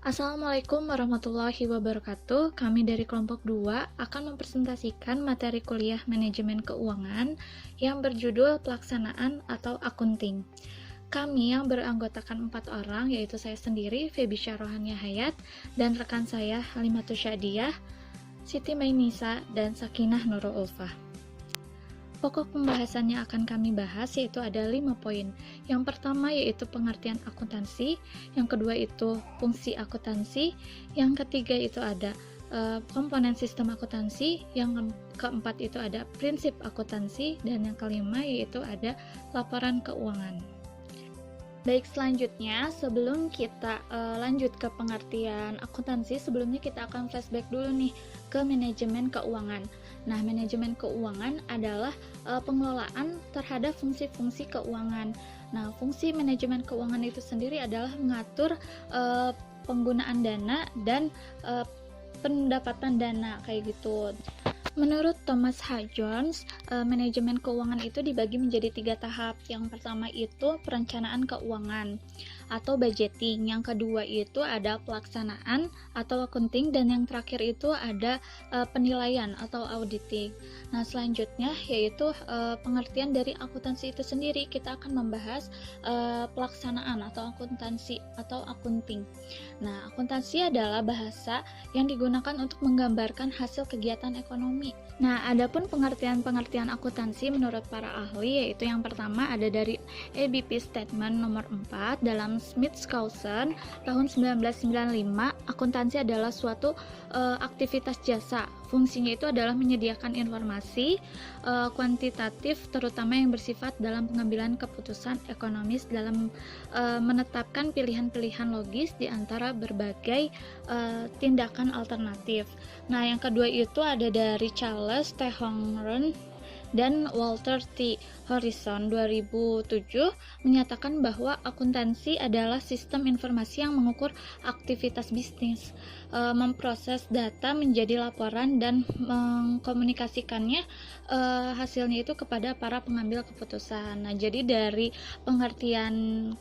Assalamualaikum warahmatullahi wabarakatuh. Kami dari kelompok 2 akan mempresentasikan materi kuliah manajemen keuangan yang berjudul pelaksanaan atau akunting. Kami yang beranggotakan 4 orang, yaitu saya sendiri, Febi Syarohania Hayat, dan rekan saya, Halimatus Syadiah, Siti Mainisa, dan Sakinah Nurul Ulfah. Pokok pembahasannya akan kami bahas yaitu ada 5 poin. Yang pertama yaitu pengertian akuntansi, yang kedua itu fungsi akuntansi, yang ketiga itu ada komponen sistem akuntansi, yang keempat itu ada prinsip akuntansi, dan yang kelima yaitu ada laporan keuangan. Baik, selanjutnya sebelum kita lanjut ke pengertian akuntansi, sebelumnya kita akan flashback dulu nih ke manajemen keuangan. Nah, manajemen keuangan adalah pengelolaan terhadap fungsi-fungsi keuangan. Nah, fungsi manajemen keuangan itu sendiri adalah mengatur penggunaan dana dan pendapatan dana kayak gitu. Menurut Thomas H. Jones, manajemen keuangan itu dibagi menjadi 3 tahap. Yang pertama itu perencanaan keuangan atau budgeting. Yang kedua itu ada pelaksanaan atau accounting, dan yang terakhir itu ada penilaian atau auditing. Nah, selanjutnya yaitu pengertian dari akuntansi itu sendiri. Kita akan membahas pelaksanaan atau akuntansi atau accounting. Nah, akuntansi adalah bahasa yang digunakan untuk menggambarkan hasil kegiatan ekonomi. Nah, adapun pengertian-pengertian akuntansi menurut para ahli yaitu yang pertama ada dari EBP Statement nomor 4 dalam Smith-Skousen tahun 1995. Akuntansi adalah suatu aktivitas jasa. Fungsinya itu adalah menyediakan informasi kuantitatif terutama yang bersifat dalam pengambilan keputusan ekonomis dalam menetapkan pilihan-pilihan logis di antara berbagai tindakan alternatif. Nah, yang kedua itu ada dari Charles T. Hongren dan Walter T. Harrison 2007 menyatakan bahwa akuntansi adalah sistem informasi yang mengukur aktivitas bisnis, memproses data menjadi laporan dan mengkomunikasikannya hasilnya itu kepada para pengambil keputusan. Nah, jadi dari pengertian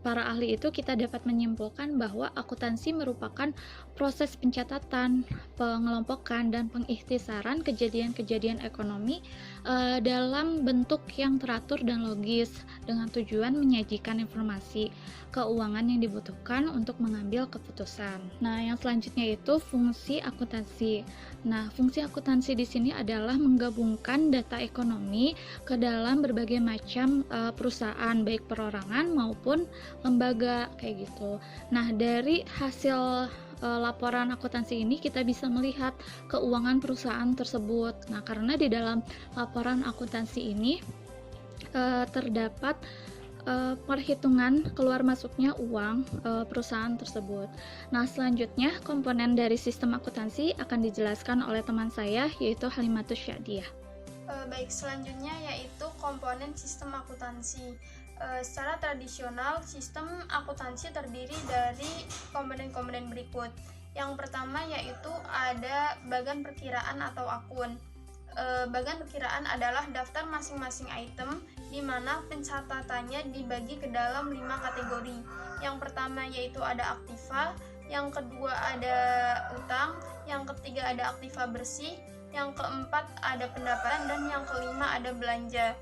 para ahli itu kita dapat menyimpulkan bahwa akuntansi merupakan proses pencatatan, pengelompokan, dan pengikhtisaran kejadian-kejadian ekonomi dalam bentuk yang teratur dan logis dengan tujuan menyajikan informasi keuangan yang dibutuhkan untuk mengambil keputusan. Nah, yang selanjutnya itu fungsi akuntansi. Nah, fungsi akuntansi di sini adalah menggabungkan data ekonomi ke dalam berbagai macam perusahaan, baik perorangan maupun lembaga kayak gitu. Nah, dari hasil laporan akuntansi ini kita bisa melihat keuangan perusahaan tersebut. Nah, karena di dalam laporan akuntansi ini terdapat perhitungan keluar masuknya uang perusahaan tersebut. Nah, selanjutnya komponen dari sistem akuntansi akan dijelaskan oleh teman saya yaitu Halimatus Syadiah. Baik, selanjutnya yaitu komponen sistem akuntansi. Secara tradisional, sistem akuntansi terdiri dari komponen-komponen berikut. Yang pertama yaitu ada bagan perkiraan atau akun. Bagan perkiraan adalah daftar masing-masing item di mana pencatatannya dibagi ke dalam 5 kategori. Yang pertama yaitu ada aktiva, yang kedua ada utang, yang ketiga ada aktiva bersih, yang keempat ada pendapatan, dan yang kelima ada belanja.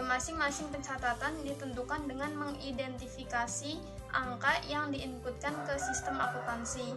Masing-masing pencatatan ditentukan dengan mengidentifikasi angka yang diinputkan ke sistem akuntansi.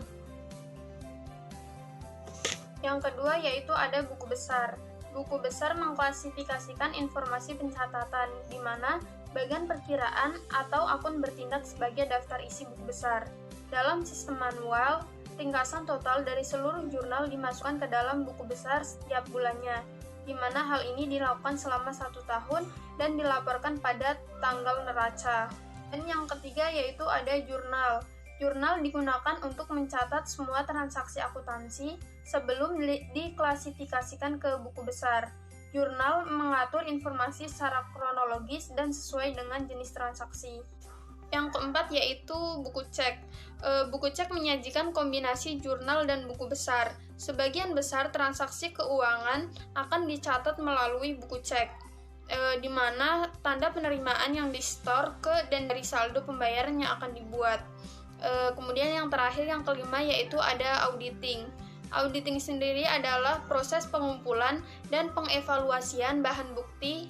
Yang kedua yaitu ada buku besar. Buku besar mengklasifikasikan informasi pencatatan, di mana bagian perkiraan atau akun bertindak sebagai daftar isi buku besar. Dalam sistem manual, ringkasan total dari seluruh jurnal dimasukkan ke dalam buku besar setiap bulannya, di mana hal ini dilakukan selama 1 tahun dan dilaporkan pada tanggal neraca. Dan yang ketiga yaitu ada jurnal. Jurnal digunakan untuk mencatat semua transaksi akuntansi sebelum diklasifikasikan ke buku besar. Jurnal mengatur informasi secara kronologis dan sesuai dengan jenis transaksi. Yang keempat yaitu buku cek. Buku cek menyajikan kombinasi jurnal dan buku besar. Sebagian besar transaksi keuangan akan dicatat melalui buku cek, di mana tanda penerimaan yang di-store ke dan dari saldo pembayaran yang akan dibuat. Kemudian yang terakhir, yang kelima, yaitu ada auditing. Auditing sendiri adalah proses pengumpulan dan pengevaluasian bahan bukti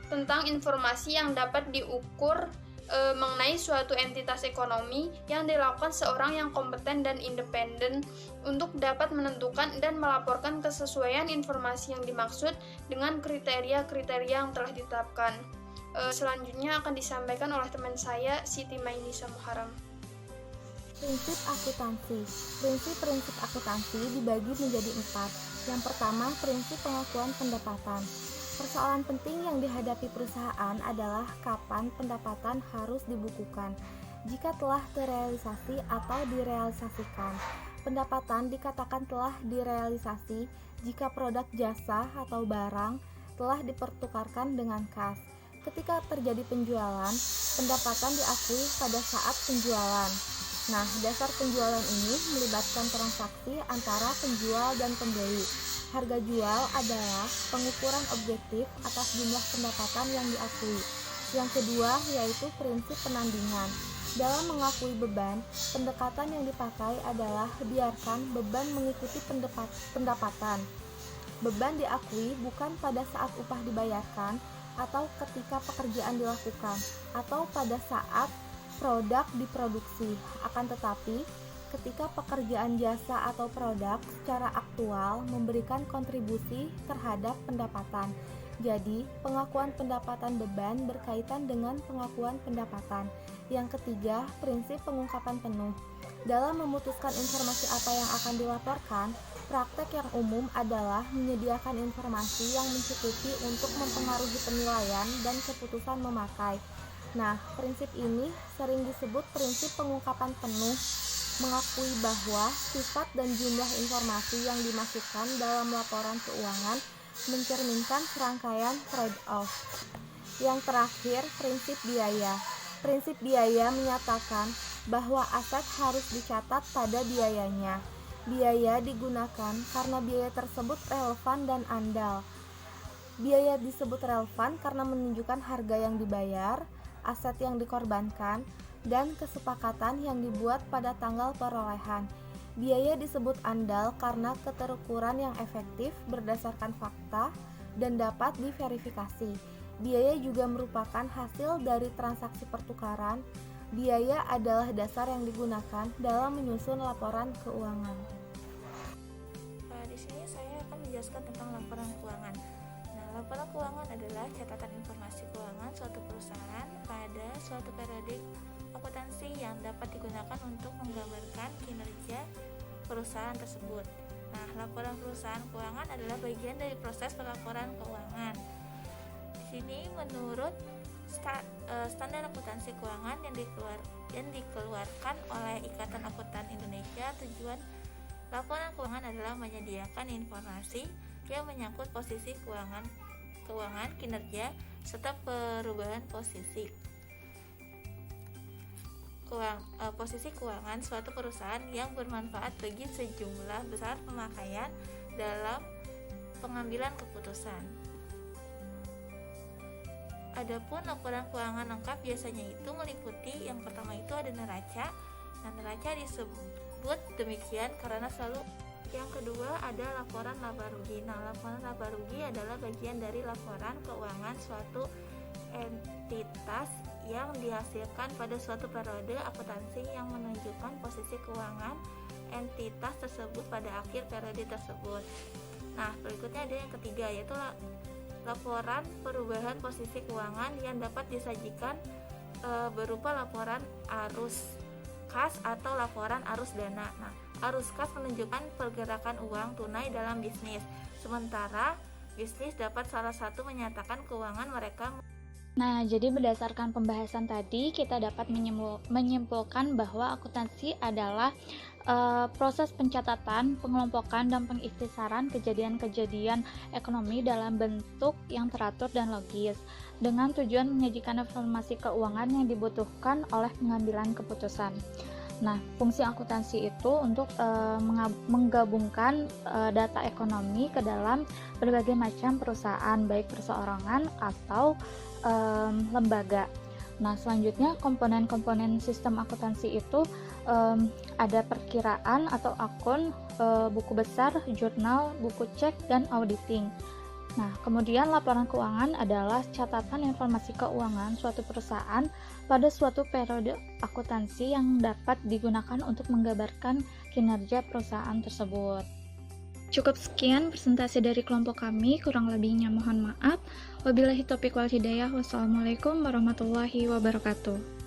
tentang informasi yang dapat diukur mengenai suatu entitas ekonomi yang dilakukan seorang yang kompeten dan independen untuk dapat menentukan dan melaporkan kesesuaian informasi yang dimaksud dengan kriteria-kriteria yang telah ditetapkan. Selanjutnya akan disampaikan oleh teman saya, Siti Mainisa Muharram. Prinsip akuntansi. Prinsip-prinsip akuntansi dibagi menjadi 4. Yang pertama, prinsip pengakuan pendapatan. Persoalan penting yang dihadapi perusahaan adalah kapan pendapatan harus dibukukan. Jika telah terrealisasi atau direalisasikan, pendapatan dikatakan telah direalisasi jika produk jasa atau barang telah dipertukarkan dengan kas. Ketika terjadi penjualan, pendapatan diakui pada saat penjualan. Nah, dasar penjualan ini melibatkan transaksi antara penjual dan pembeli. Harga jual adalah pengukuran objektif atas jumlah pendapatan yang diakui. Yang kedua yaitu prinsip penandingan. Dalam mengakui beban, pendekatan yang dipakai adalah biarkan beban mengikuti pendapatan. Beban diakui bukan pada saat upah dibayarkan atau ketika pekerjaan dilakukan atau pada saat produk diproduksi, akan tetapi ketika pekerjaan jasa atau produk secara aktual memberikan kontribusi terhadap pendapatan. Jadi, pengakuan pendapatan beban berkaitan dengan pengakuan pendapatan. Yang ketiga, prinsip pengungkapan penuh. Dalam memutuskan informasi apa yang akan dilaporkan, praktek yang umum adalah menyediakan informasi yang mencukupi untuk mempengaruhi penilaian dan keputusan memakai. Nah, prinsip ini sering disebut prinsip pengungkapan penuh, mengakui bahwa sifat dan jumlah informasi yang dimasukkan dalam laporan keuangan mencerminkan serangkaian trade-off. Yang terakhir, prinsip biaya. Prinsip biaya menyatakan bahwa aset harus dicatat pada biayanya. Biaya digunakan karena biaya tersebut relevan dan andal. Biaya disebut relevan karena menunjukkan harga yang dibayar, aset yang dikorbankan, dan kesepakatan yang dibuat pada tanggal perolehan. Biaya disebut andal karena keterukuran yang efektif berdasarkan fakta dan dapat diverifikasi. Biaya juga merupakan hasil dari transaksi pertukaran. Biaya adalah dasar yang digunakan dalam menyusun laporan keuangan. Di sini saya akan menjelaskan tentang laporan keuangan. Laporan keuangan adalah catatan informasi keuangan suatu perusahaan pada suatu periode akuntansi yang dapat digunakan untuk menggambarkan kinerja perusahaan tersebut. Nah, laporan perusahaan keuangan adalah bagian dari proses pelaporan keuangan. Di sini menurut standar akuntansi keuangan yang dikeluarkan oleh Ikatan Akuntan Indonesia, tujuan laporan keuangan adalah menyediakan informasi yang menyangkut posisi keuangan, kinerja, serta perubahan posisi keuangan suatu perusahaan yang bermanfaat bagi sejumlah besar pemakaian dalam pengambilan keputusan. Adapun laporan keuangan lengkap biasanya itu meliputi yang pertama itu ada neraca. Nah, neraca disebut demikian karena selalu. Yang kedua ada laporan laba rugi. Nah, laporan laba rugi adalah bagian dari laporan keuangan suatu entitas yang dihasilkan pada suatu periode akuntansi yang menunjukkan posisi keuangan entitas tersebut pada akhir periode tersebut. Nah, berikutnya ada yang ketiga yaitu laporan perubahan posisi keuangan yang dapat disajikan berupa laporan arus kas atau laporan arus dana. Nah, arus kas menunjukkan pergerakan uang tunai dalam bisnis, sementara bisnis dapat salah satu menyatakan keuangan mereka. Nah, jadi berdasarkan pembahasan tadi, kita dapat menyimpulkan bahwa akuntansi adalah proses pencatatan, pengelompokan, dan pengikhtisaran kejadian-kejadian ekonomi dalam bentuk yang teratur dan logis, dengan tujuan menyajikan informasi keuangan yang dibutuhkan oleh pengambilan keputusan. Nah, fungsi akuntansi itu untuk menggabungkan data ekonomi ke dalam berbagai macam perusahaan, baik perseorangan atau lembaga. Nah, selanjutnya komponen-komponen sistem akuntansi itu ada perkiraan atau akun, buku besar, jurnal, buku cek, dan auditing. Nah, kemudian laporan keuangan adalah catatan informasi keuangan suatu perusahaan pada suatu periode akuntansi yang dapat digunakan untuk menggambarkan kinerja perusahaan tersebut. Cukup sekian presentasi dari kelompok kami, kurang lebihnya mohon maaf. Wabillahi taufiq wal hidayah. Wassalamualaikum warahmatullahi wabarakatuh.